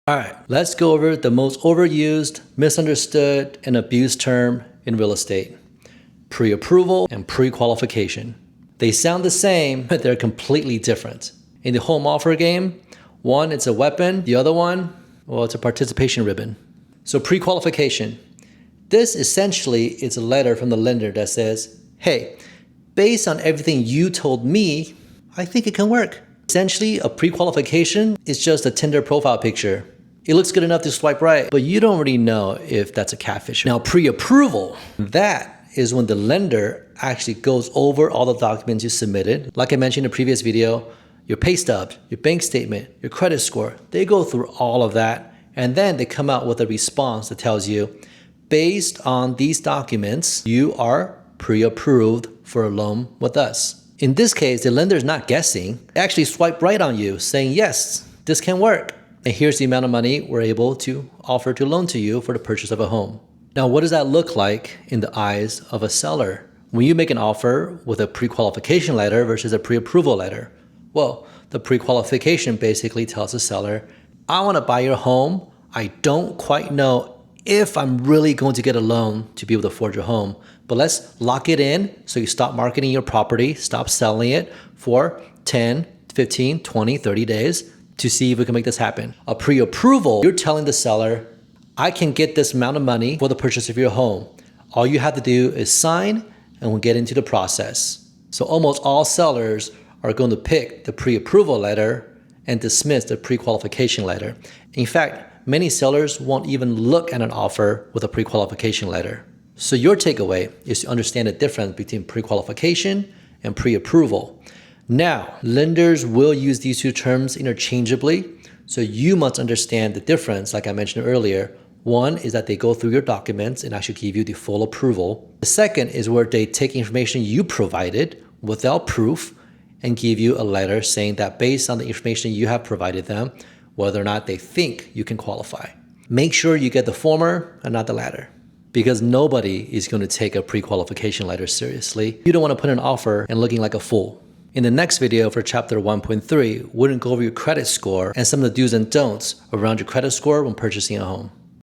All right, let's go over the most overused, misunderstood, and abused term in real estate: pre-approval and pre-qualification. They sound the same, but they're completely different. In the home offer game, one, it's a weapon. The other one, well, it's a participation ribbon. So pre-qualification. This essentially is a letter from the lender that says, hey, based on everything you told me, I think it can work. Essentially, a pre-qualification is just a Tinder profile picture. It looks good enough to swipe right, but you don't really know if that's a catfish. Now, pre-approval, that is when the lender actually goes over all the documents you submitted. Like I mentioned in the previous video, your pay stub, your bank statement, your credit score, they go through all of that, and then they come out with a response that tells you, based on these documents, you are pre-approved for a loan with us. In this case, the lender is not guessing. They actually swipe right on you saying, yes, this can work. And here's the amount of money we're able to offer to loan to you for the purchase of a home. Now, what does that look like in the eyes of a seller? When you make an offer with a pre-qualification letter versus a pre-approval letter, well, the pre-qualification basically tells the seller, I want to buy your home. I don't quite know if I'm really going to get a loan to be able to afford your home, but let's lock it in so you stop marketing your property, stop selling it for 10, 15, 20, 30 days to see if we can make this happen. A pre-approval, you're telling the seller, I can get this amount of money for the purchase of your home. All you have to do is sign and we'll get into the process. So almost all sellers are going to pick the pre-approval letter and dismiss the pre-qualification letter. In fact, many sellers won't even look at an offer with a pre-qualification letter. So your takeaway is to understand the difference between pre-qualification and pre-approval. Now, lenders will use these two terms interchangeably, so you must understand the difference, like I mentioned earlier. One is that they go through your documents and actually give you the full approval. The second is where they take information you provided without proof and give you a letter saying that based on the information you have provided them, whether or not they think you can qualify. Make sure you get the former and not the latter, because nobody is going to take a pre-qualification letter seriously. You don't want to put an offer and looking like a fool. In the next video for chapter 1.3, we're going to go over your credit score and some of the do's and don'ts around your credit score when purchasing a home.